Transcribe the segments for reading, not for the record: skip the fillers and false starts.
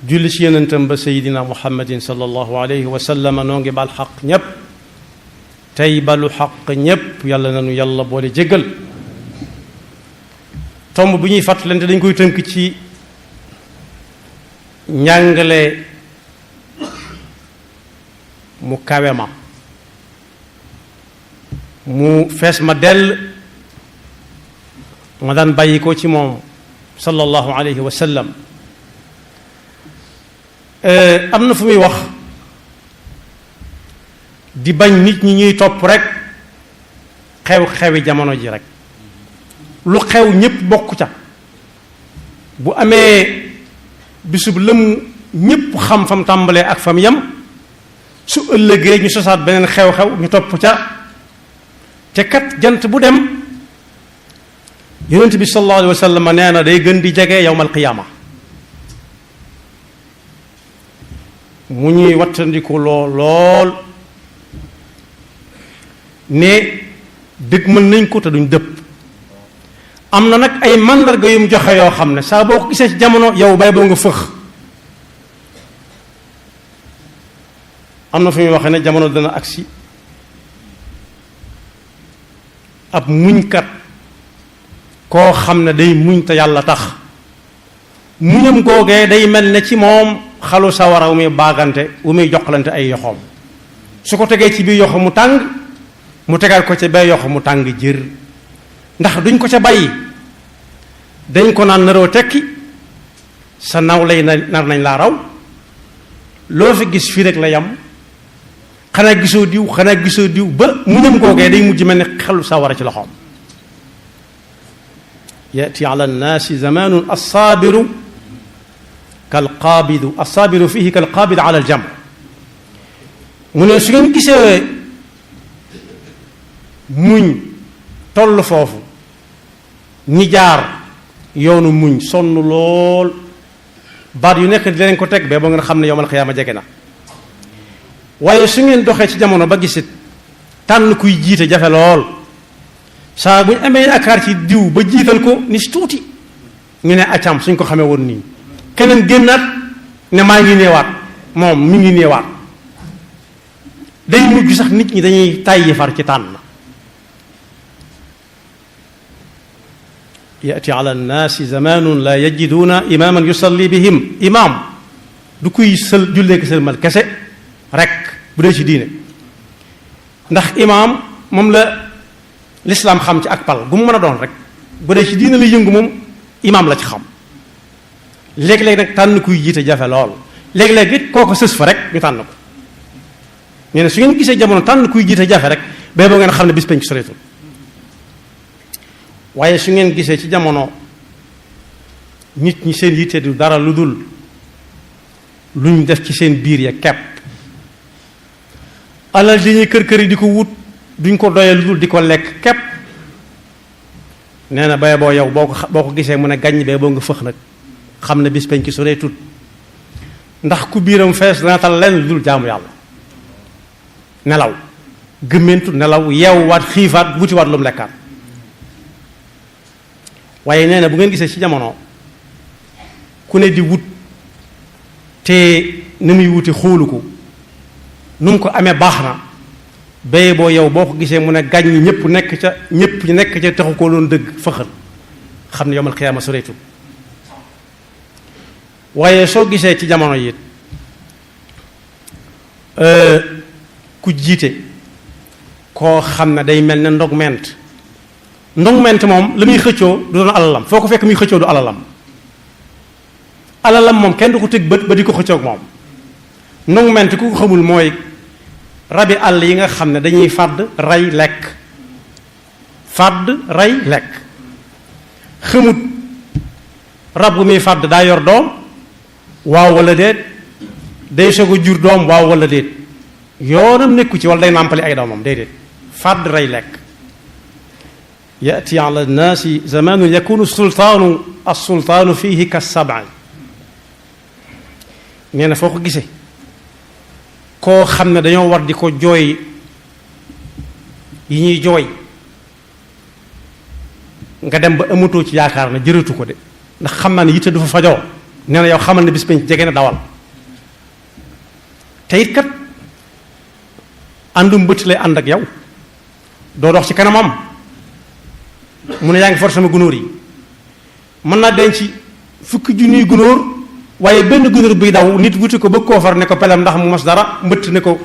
julli ci yonentam ba sayidina muhammadin sallallahu alayhi wa sallam noo ngi bal xaq ñépp tey balu xaq ñépp yàlla nanu yàlla boole jéggal tomb bu ñuy fàttalante dañ koy tënk ci njàngale mu kawe ma mu fees ma dell ma daan bàyyi ko ci moom sallallahu alayhi wa sallam am na fu muy wax di bañ nit ñi ñuy topp rek xew-xewi jamono ji rek lu xew ñépp bokk ca bu amee bisub lëm ñépp xam fam tàmbalee ak fam yam su ëllëgee ñu sosaat beneen xew-xew ñu topp ca te kat jant bu dem yonent bi sallallahu alayhi wa sallam nee na day gën di jege yawmal qiyaama mu ñuy wattandiku lool ne dëgg mën nañ ko te duñ dëpp am na nag ay màndarga yum joxe yoo xam ne saa boo ko gisee ci jamono yow bay boo nga fëx am na fu muy waxee ne jamono dana agsi ab muñkat koo xam ne day muñ te yàlla tax muñam googee day mel ne ci moom xalu sawara wu muy baagante wu muy joxlante ay yoxoom su ko tegee ci biir yoxo mu tàng mu tegaat ko ca bee yoxo mu tàng jër ndax duñ ko ca bàyyi dañ ko naan naroo tekki sa naw lay nar nañ laa raw loo fi gis fii rek la yam xanaa gisoo diw ba muñam googee day mujj mel ne xalu sawara ci loxoom yati ala nnaasi zamanun assaabiru kalqaabidu assaabiru fihi kalqaabid ala aljam mu ne su ngeen gisee muñ toll foofu ñi jaar yoonu muñ sonn lool baat yu nekk di leen ko teg ba ngeen xam ne yowmal xiyaama jege na waaye su ngeen doxee ci jamono ba gisit tànn kuy jiite jafe lool saa bu ñu amee yaakaar ci diw ba jiital ko ni si tuuti ñu ne accam suñ ko xamee woon nii keneen génnaat ne maa ngi néewaat moom mi ngi néewaat day mujj sax nit ñi dañuy tàyyi far ci tànn yati ala nnaasi zamanun la yajiduuna imaman yusalli bihim imam du kuy sël jullee ko sëlmal kese rek bu dee ci diine ndax imam moom la lislaam xam ci ak pal bu mu mën a doon rek bu dee ci diine la yëngu moom imam la ci xam léeg-léeg nag tànn kuy jiite jafe lool léeg-léeg it kooko sës fa rek ñu tànn ko nee na su ngeen gisee jamono tànn kuy jiite jafe rek bee boo ngeen xam ne bis penc soreetul waaye su ngeen gisee ci jamono nit ñi seen yitte du dara lu dul luñ def ci seen biir ya kepp alal di ñuy kër yi di ko wut duñ ko doyee lu dul di ko lekk kepp nee na bay boo yow boo ko gisee mu ne gàññ bee boo nga fëx nag xam ne bis penc soreetul ndax ku biiram fees dana tal lenn lu dul jaamu yàlla nelaw gëmmentu nelaw yeewwaat xiifaat wutiwaat lu mu lekkaat waaye nee na bu ngeen gisee ci jamono ku ne di wut te ni muy wuti xoolu ko nu mu ko amee baax na béye boo yow boo ko gisee mu ne gàññ ñëpp nekk ca taxu koo doon dëgg fëxal xam ne yawmal qiyaama soreetul waaye soo gisee ci jamono yi ku jiite koo xam ne day mel ne ndogment moom la muy xëccoo du doon alalam foo ko fekk muy xëccoo du alalam moom kenn du ko tëg bët ba di ko xëccoog moom ndogment ku ko xamul mooy rabi àll yi nga xam ne dañuy fàdd rey lekk xamut rab bu muy fàdd daa yor doom waaw wala déet day soog a jur doom waaw wala déet yoonam nekku ci wala day nàmpali ay doomam déedéet fàdd rey lekk yati ala nnaasi zamanun yakunu sultaanu fihi ka sabai nee na foo ko gisee koo xam ne dañoo war di ko jooy yi ñuy jooy nga dem ba amatoo ci yaakaar na jërëtu ko de ndax xam naa ne yitte du fa fajoo nee na yow xamal ne bis penc jege na dawal te it kat àndum bëtt lay ànd ak yow doo dox ci kanamam mu ne yaa ngi for sama gunóor yi mën naa denc fukki junniy gunóor waaye benn gunóor buy daw nit wuti ko bëgg koo far ne ko pelam ndax mu mos dara mbëtt ne ko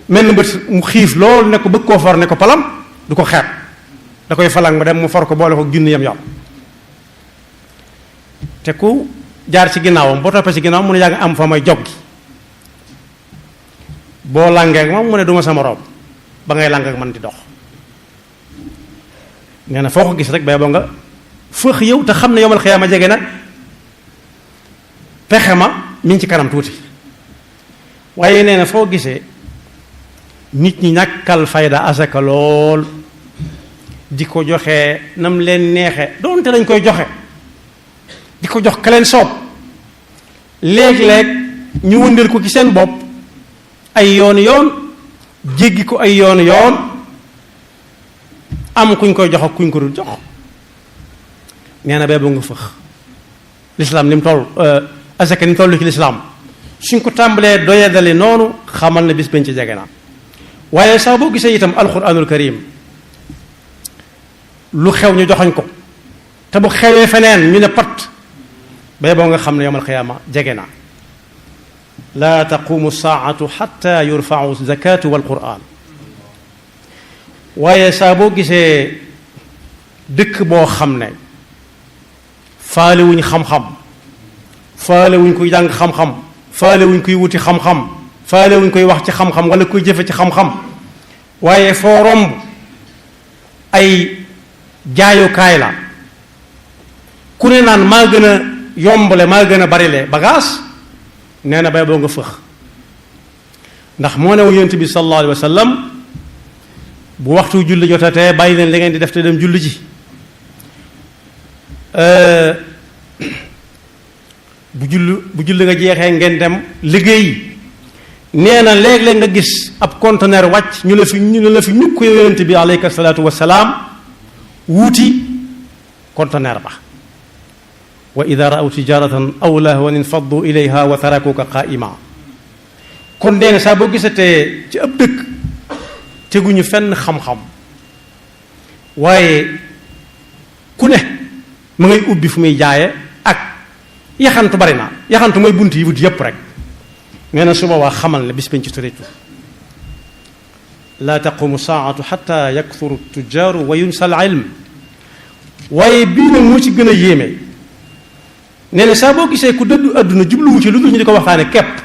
mel na mbëtt mu xiif lool ne ko bëgg koo far ne ko pelam du ko xeeb da koy falang ba dem mu for ko boole ko junni yam yor te ku jaar ci ginnaawam boo toppee ci ginnaawam mu ne yaa ngi am fa may jog gi boo làngee ak moom mu ne duma sama rob ba ngay làng ak man di dox nee na foo ko gis rek bay boo nga fëx yow te xam ne yomal xiyaama jege na pexe ma mi ngi ci kanam tuuti waaye nee na foo gisee nit ñi ñàkkal fayda asaka lool di ko joxe nam leen neexe doonte lañ koy joxe di ko jox ka leen soob léeg-léeg ñu wëndeel ko ci seen bopp ay yoon jéggi ko ay yoon am kuñ koy jox ak kuñ ko dul jox nee na bee boo nga fëx lislaam ni mu toll asaka ni mu toll ci lislaam suñ ko tàmbalee doyadale noonu xamal na bis bañ ci jege na waaye sax boo gisee itam alquranul karim lu xew ñu joxañ ko te bu xewee feneen ñu ne pat bay boo nga xam ne yawmal qiyaama jege na laa taqumu saatu xatta yurfau zakatu wal quran waaye saa boo gisee dëkk boo xam ne faale wuñ xam-xam faale wuñ koy jàng xam-xam faale wuñ koy wuti xam-xam faale wuñ koy wax ci xam-xam wala koy jëfe ci xam-xam waaye foo romb ay jaayukaay la ku ne naan maa gën a yombale maa gën a barile bagage nee na bay boo nga fëx ndax moo ne yonent bi sallallahu alayhi wa sallam bu waxtu julli jotatee bàyyi leen li ngeen di def te dem julli ji bu julli nga jeexee ngeen dem liggéey nee na léeg-léeg nga gis ab conteneur wàcc ñu la fi ñukk yonent bi alayhi salaatu wasalaam wuuti conteneur ba wa ida raaw tijaratan aw lahwan infaddu ilayha wa tarakuka qaa'ima kon nee na saa boo gisatee ci ab dëkk teguñu fenn xam-xam waaye ku ne ma ngay ubbi fu muy jaaye ak yaxantu bari na yaxantu mooy bunt yi wut yépp rek nee na suba waa xamal ne bis bañ ci soreetu laa taqumu saatu xata yakthuru tujaaru wa yunsa al ilm waaye bii nag moo ci gën a yéeme nee na saa boo gisee ku dëddu àdduna jubluwu ci lu dul ñu di ko waxtaane kepp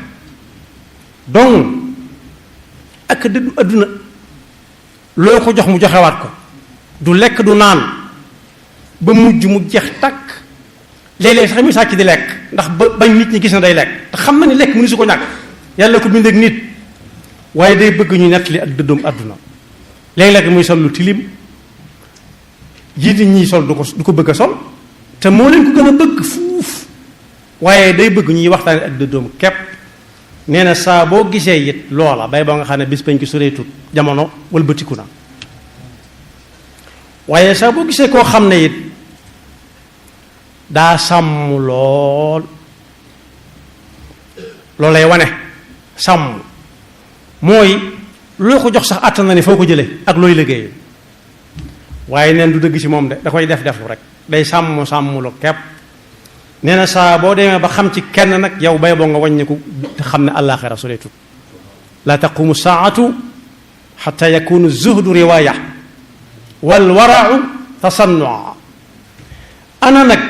donc ak dëddu àdduna loo ko jox mu joxewaat ko du lekk du naan ba mujj mu jeex takk léeg-léeg sax muy sàcc di lekk ndax ba bañ nit ñi gis na day lekk te xam na ni lekk mënu su ko ñàkk yàlla ko bind ak nit waaye day bëgg ñu nettali ak dëddoom àdduna léeg-léeg muy sol lu tilim ji nit ñi sol du ko bëgg a sol te moo leen ko gën a bëgg fuuf waaye day bëgg ñuy waxtaane ak dëddoom kepp nee na saa boo gisee it loola bay boo nga xam ne bis bañ ko soreetut jamono wëlbatiku na waaye saa boo gisee koo xam ne it daa sàmm lool loolay wane sàmm mooy loo ko jox sax àttan na ni foo ko jële ak looy liggéey waaye neen du dëgg ci moom de da koy def rek day sàmm lu kepp nee na saa boo demee ba xam ci kenn nag yow bay boo nga wàññiku te xam ne àllaaxira soreetut la taqumu saatu xata yakunu zuhdu riwaaya wal warau tasannua ana nag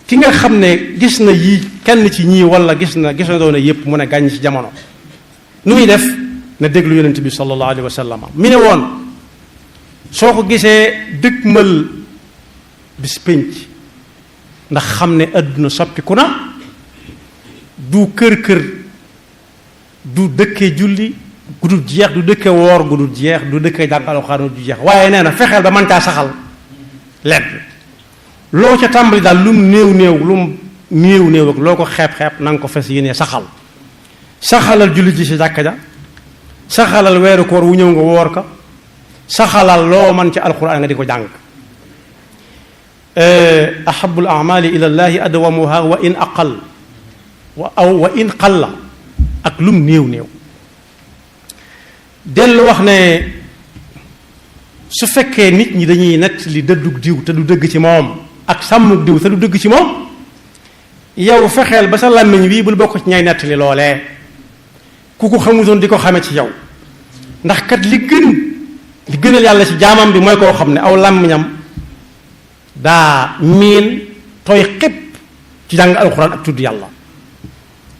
ki nga xam ne gis na yii kenn ci ñii wala gis na doona yépp mu ne gàññ ci jamono nu muy def na déglu yonent bi sallallahu alayhi wa sallam mi ne woon soo ko gisee dëgmal bis pénc ndax xam ne àdduna soppiku na du kër du dëkkee julli gu dul jeex du dëkkee woor gu dul jeex du dëkkee jàng alxuraan du jeex waaye nee na fexeel ba mën caa saxal lenn loo ca tàmbali daal lum néew ak loo ko xeeb na nga ko fes yéene saxalal julli ji si jàkka ja saxalal weeru koor wu ñëw nga woor ka saxalal loo man ci alxuraan nga di ko jàng ahabul amali ila llahi adwamuha wa in aqal wa in qalla ak lum néew néew. dellu wax ne su fekkee nit ñi dañuy nett li dëddug diw te du dëgg ci moom ak sàmmug diw te du dëgg ci moom, yow fexeel ba sa làmmiñ wii bul bokk ci ñay nett li loolee ku ko xamutoon di ko xame ci yow. ndax kat li gënal yàlla ci jaamam bi mooy koo xam ne aw làmmiñam daa miin tooy xépp ci jàng alxuraan ak tudd yàlla.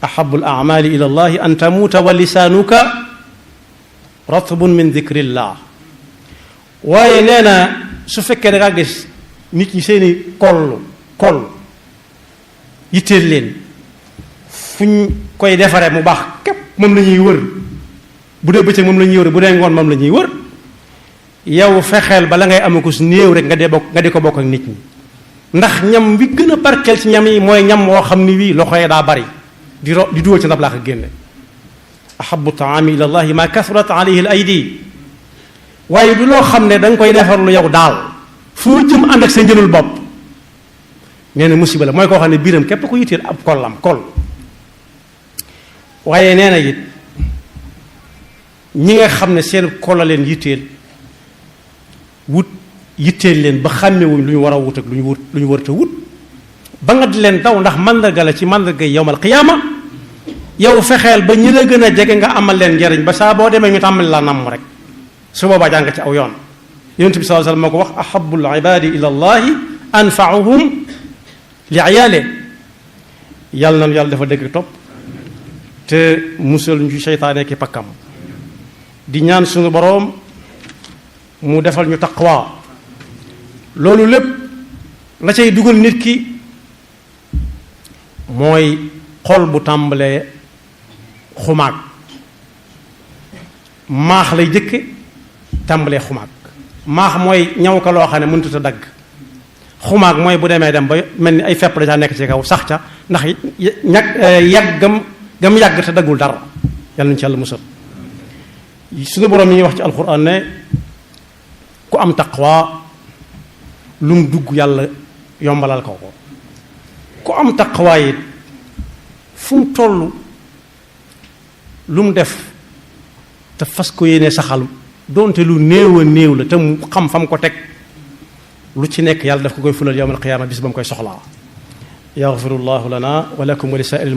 ahabul amali ila allahi an tamuuta wa lisaanuka ratbun min dikrillah. waaye nee na su fekkee da ngaa gis nit ñi seeni koll yitteel leen fu ñu koy defaree mu baax képp moom la ñuy wër, bu dee bëccëg moom la ñuy wër, bu dee ngoon moom la ñuy wër, yow fexeel ba la ngay am ko su néew rek nga di ko bokk ak nit ñi. ndax ñam wi gën a barkeel ci ñam yi mooy ñam woo xam ni wii loxo yi daa bari di dugal ci ndab laa ko génne. ahabu taami ila llahi ma kasurat alayhi al aydi. waaye du loo xam ne da nga koy defar lu yow daal foo jëm ànd ak sa njëlul bopp. nee na musiba la mooy koo xam ne biiram képp ko yitteel ab kol. waaye nee na it ñi nga xam ne seen kol la leen yitteel leen ba xàmmewuñ lu ñu war a wut ak lu ñu warta wut ba nga di leen daw ndax màndarga la ci màndarga yawmal qiyaama. yow fexeel ba ñi la gën a jege nga amal leen njariñ ba saa boo demee ñu tàmbali la namm rek, su boobaa jàng ci aw yoon. yonent bi sallallahu alayhi wasallam moo ko wax ahabul ibadi ila allahi anfa'uhum li ayaale. yàlla nañu yàlla dafa dëgg topp te musal ñu ci seytaane ki pakkam. di ñaan suñu boroom mu defal ñu taqwa. loolu lépp la cay dugal nit ki mooy xol bu tàmbalee xumaag maax lay jëkke tàmbalee xumaag. maax mooy ñaw ka loo xam ne mënut a dagg. xumaag mooy bu demee dem ba mel ni ay fepp da caa nekk ci kaw sax ca ndax yàgg gam yàgg te daggul dara. yàlla nañu ci yàlla musal. suñu borom yi ñuy wax ci alxuraan ne ku am taqwa lu mu dugg yàlla yombalal ko ko. ku am taqwa it fu mu toll lu mu def te fas ko yéene saxal doonte lu néew a néew la te mu xam fa mu ko teg lu ci nekk yàlla daf ko koy fulal yawmal qiyaama bis ba mu koy soxlaa. yaxfirullahu lana wa lakum wa li saa'iril